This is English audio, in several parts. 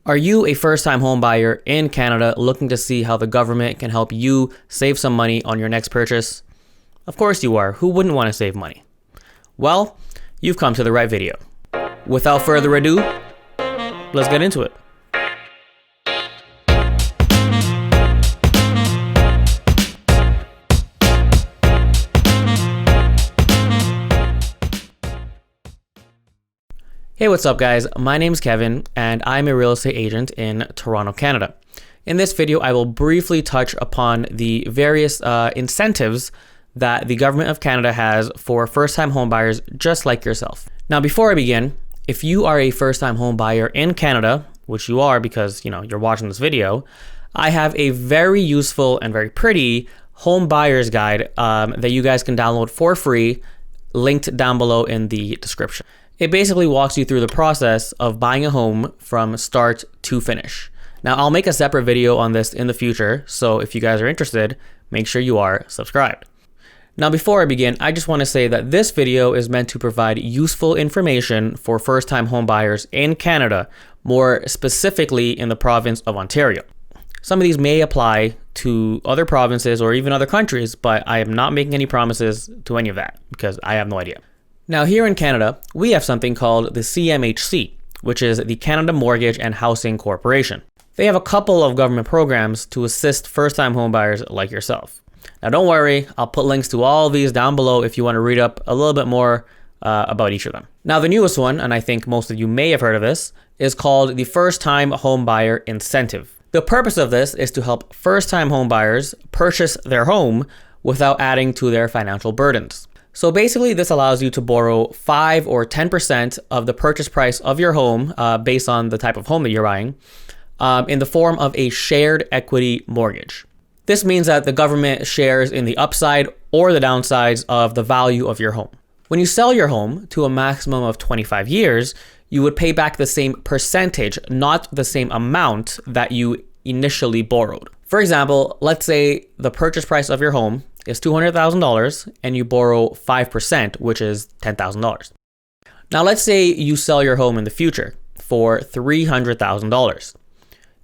Are you a first-time home buyer in Canada looking to see how the government can help you save some money on your next purchase? Of course you are. Who wouldn't want to save money? Well, you've come to the right video. Without further ado, let's get into it. Hey, what's up guys? My name's Kevin and I'm a real estate agent in Toronto, Canada. In this video, I will briefly touch upon the various incentives that the government of Canada has for first-time home buyers just like yourself. Now, before I begin, if you are a first-time home buyer in Canada, which you are because you're watching this video, I have a very useful and very pretty home buyer's guide that you guys can download for free, linked down below in the description. It basically walks you through the process of buying a home from start to finish. Now, I'll make a separate video on this in the future, so if you guys are interested, make sure you are subscribed. Now, before I begin, I just want to say that this video is meant to provide useful information for first-time home buyers in Canada, more specifically in the province of Ontario. Some of these may apply to other provinces or even other countries, but I am not making any promises to any of that because I have no idea. Now, here in Canada, we have something called the CMHC, which is the Canada Mortgage and Housing Corporation. They have a couple of government programs to assist first-time homebuyers like yourself. Now, don't worry, I'll put links to all of these down below if you want to read up a little bit more about each of them. Now, the newest one, and I think most of you may have heard of this, is called the First-Time Homebuyer Incentive. The purpose of this is to help first-time homebuyers purchase their home without adding to their financial burdens. So basically, this allows you to borrow 5 or 10% of the purchase price of your home based on the type of home that you're buying in the form of a shared equity mortgage. This means that the government shares in the upside or the downsides of the value of your home. When you sell your home to a maximum of 25 years, you would pay back the same percentage, not the same amount that you initially borrowed. For example, let's say the purchase price of your home is $200,000 and you borrow 5%, which is $10,000. Now, let's say you sell your home in the future for $300,000.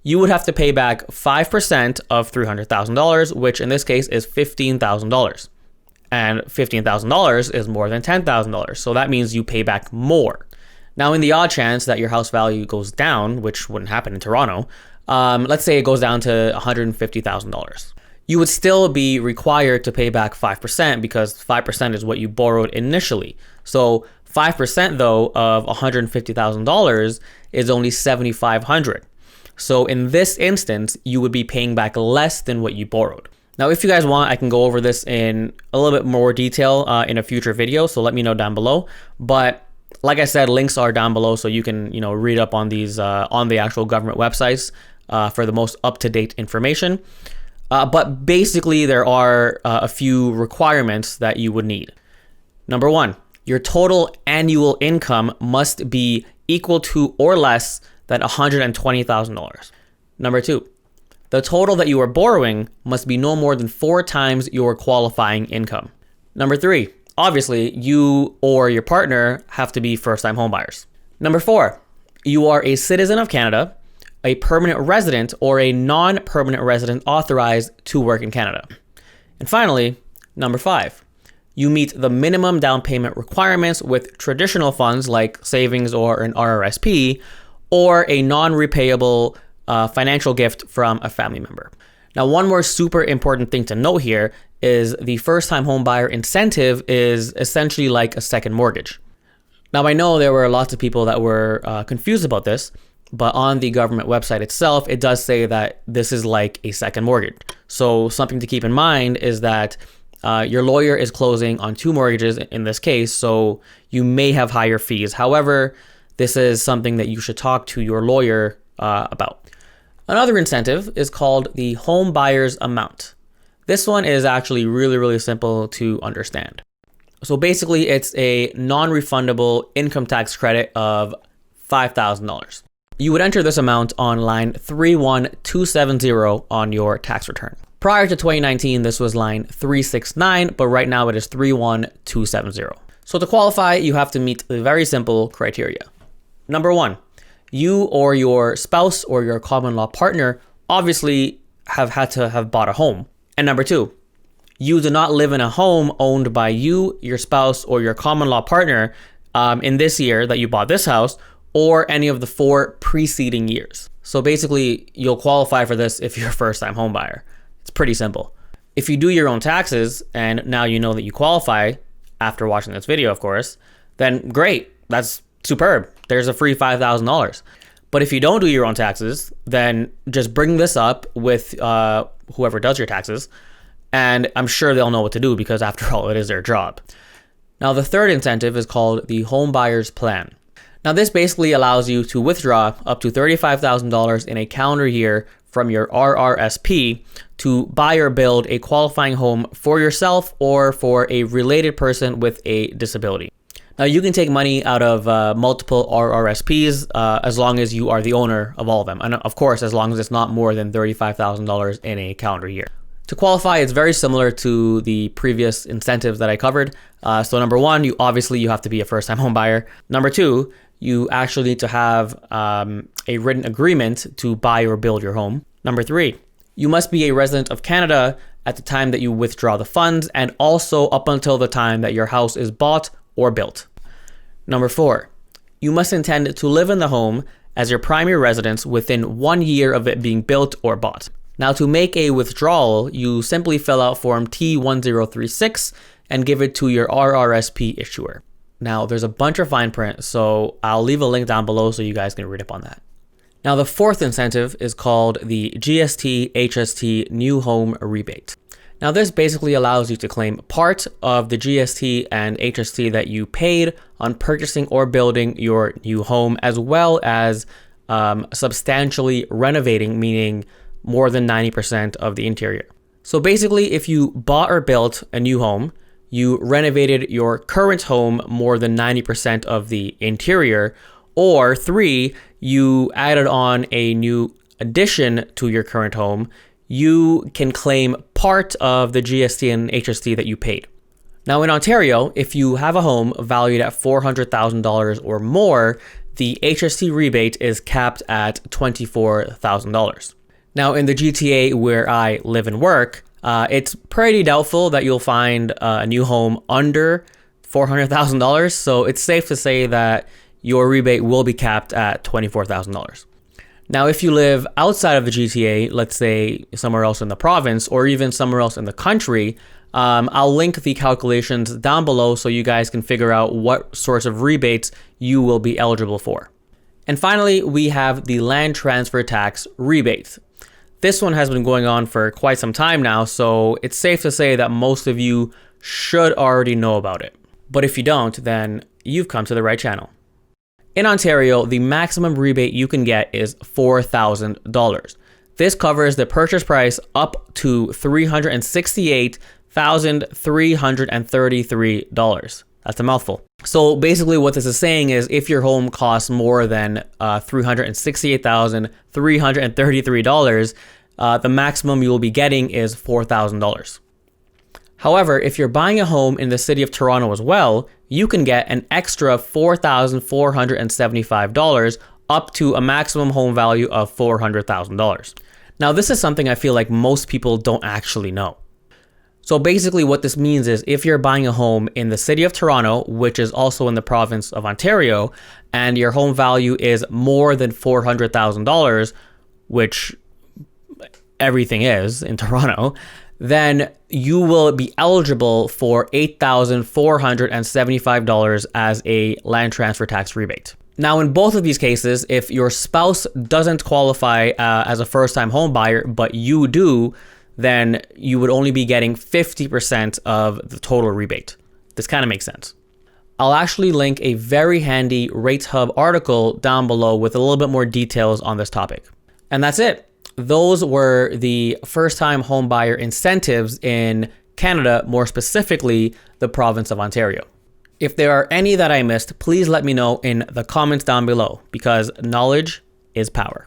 You would have to pay back 5% of $300,000, which in this case is $15,000. And $15,000 is more than $10,000. So that means you pay back more. Now, in the odd chance that your house value goes down, which wouldn't happen in Toronto, let's say it goes down to $150,000. You would still be required to pay back 5% because 5% is what you borrowed initially. So 5% though of $150,000 is only $7,500. So in this instance, you would be paying back less than what you borrowed. Now, if you guys want, I can go over this in a little bit more detail in a future video. So let me know down below. But like I said, links are down below so you can read up on these on the actual government websites for the most up-to-date information. But basically, there are a few requirements that you would need. Number one, your total annual income must be equal to or less than $120,000. Number two, the total that you are borrowing must be no more than 4 times your qualifying income. Number three, obviously, you or your partner have to be first-time homebuyers. Number four, you are a citizen of Canada, a permanent resident or a non-permanent resident authorized to work in Canada. And finally, number five, you meet the minimum down payment requirements with traditional funds like savings or an RRSP or a non-repayable financial gift from a family member. Now, one more super important thing to note here is the first-time homebuyer incentive is essentially like a second mortgage. Now, I know there were lots of people that were confused about this, but on the government website itself, it does say that this is like a second mortgage. So something to keep in mind is that your lawyer is closing on 2 mortgages in this case, so you may have higher fees. However, this is something that you should talk to your lawyer about. Another incentive is called the home buyer's amount. This one is actually really, really simple to understand. So basically, it's a non-refundable income tax credit of $5,000. You would enter this amount on line 31270 on your tax return. Prior to 2019, this was line 369, but right now it is 31270. So to qualify, you have to meet the very simple criteria. Number one, you or your spouse or your common law partner obviously have had to have bought a home. And number two, you do not live in a home owned by you, your spouse, or your common law partner in this year that you bought this house, or any of the 4 preceding years. So basically, you'll qualify for this if you're a first-time home buyer. It's pretty simple. If you do your own taxes, and now you know that you qualify after watching this video, of course, then great. That's superb. There's a free $5,000. But if you don't do your own taxes, then just bring this up with whoever does your taxes, and I'm sure they'll know what to do because after all, it is their job. Now, the third incentive is called the Home Buyer's Plan. Now, this basically allows you to withdraw up to $35,000 in a calendar year from your RRSP to buy or build a qualifying home for yourself or for a related person with a disability. Now, you can take money out of multiple RRSPs as long as you are the owner of all of them. And of course, as long as it's not more than $35,000 in a calendar year. To qualify, it's very similar to the previous incentives that I covered. So number one, you have to be a first-time home buyer. Number two, you actually need to have a written agreement to buy or build your home. Number three, you must be a resident of Canada at the time that you withdraw the funds and also up until the time that your house is bought or built. Number four, you must intend to live in the home as your primary residence within 1 year of it being built or bought. Now, to make a withdrawal, you simply fill out form T1036 and give it to your RRSP issuer. Now, there's a bunch of fine print, so I'll leave a link down below so you guys can read up on that. Now, the fourth incentive is called the GST HST New Home Rebate. Now, this basically allows you to claim part of the GST and HST that you paid on purchasing or building your new home, as well as substantially renovating, meaning more than 90% of the interior. So basically, if you bought or built a new home, you renovated your current home more than 90% of the interior, or 3, you added on a new addition to your current home, you can claim part of the GST and HST that you paid. Now in Ontario, if you have a home valued at $400,000 or more, the HST rebate is capped at $24,000. Now in the GTA where I live and work, it's pretty doubtful that you'll find a new home under $400,000. So it's safe to say that your rebate will be capped at $24,000. Now, if you live outside of the GTA, let's say somewhere else in the province or even somewhere else in the country, I'll link the calculations down below so you guys can figure out what sorts of rebates you will be eligible for. And finally, we have the land transfer tax rebate. This one has been going on for quite some time now, so it's safe to say that most of you should already know about it. But if you don't, then you've come to the right channel. In Ontario, the maximum rebate you can get is $4,000. This covers the purchase price up to $368,333. That's a mouthful. So basically what this is saying is if your home costs more than $368,333, the maximum you will be getting is $4,000. However, if you're buying a home in the city of Toronto as well, you can get an extra $4,475 up to a maximum home value of $400,000. Now, this is something I feel like most people don't actually know. So basically what this means is if you're buying a home in the city of Toronto, which is also in the province of Ontario, and your home value is more than $400,000, which everything is in Toronto, then you will be eligible for $8,475 as a land transfer tax rebate. Now, in both of these cases, if your spouse doesn't qualify as a first-time home buyer, but you do, then you would only be getting 50% of the total rebate. This kind of makes sense. I'll actually link a very handy Rates Hub article down below with a little bit more details on this topic. And that's it. Those were the first-time home buyer incentives in Canada, more specifically the province of Ontario. If there are any that I missed, please let me know in the comments down below because knowledge is power.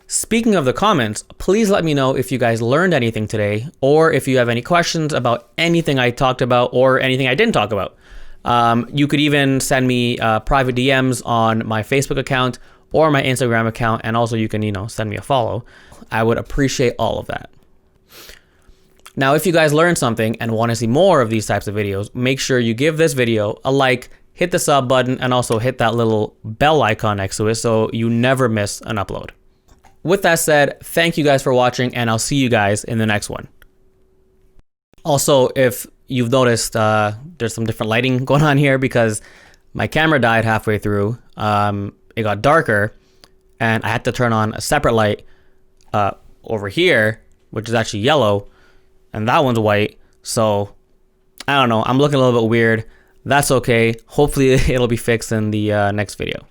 Speaking of the comments, please let me know if you guys learned anything today or if you have any questions about anything I talked about or anything I didn't talk about. You could even send me private DMs on my Facebook account or my Instagram account, and also you can, send me a follow. I would appreciate all of that. Now, if you guys learned something and want to see more of these types of videos, make sure you give this video a like, hit the sub button, and also hit that little bell icon next to it so you never miss an upload. With that said, thank you guys for watching, and I'll see you guys in the next one. Also, if you've noticed, there's some different lighting going on here because my camera died halfway through. It got darker, and I had to turn on a separate light over here, which is actually yellow, and that one's white. So I don't know, I'm looking a little bit weird. That's okay. Hopefully it'll be fixed in the next video.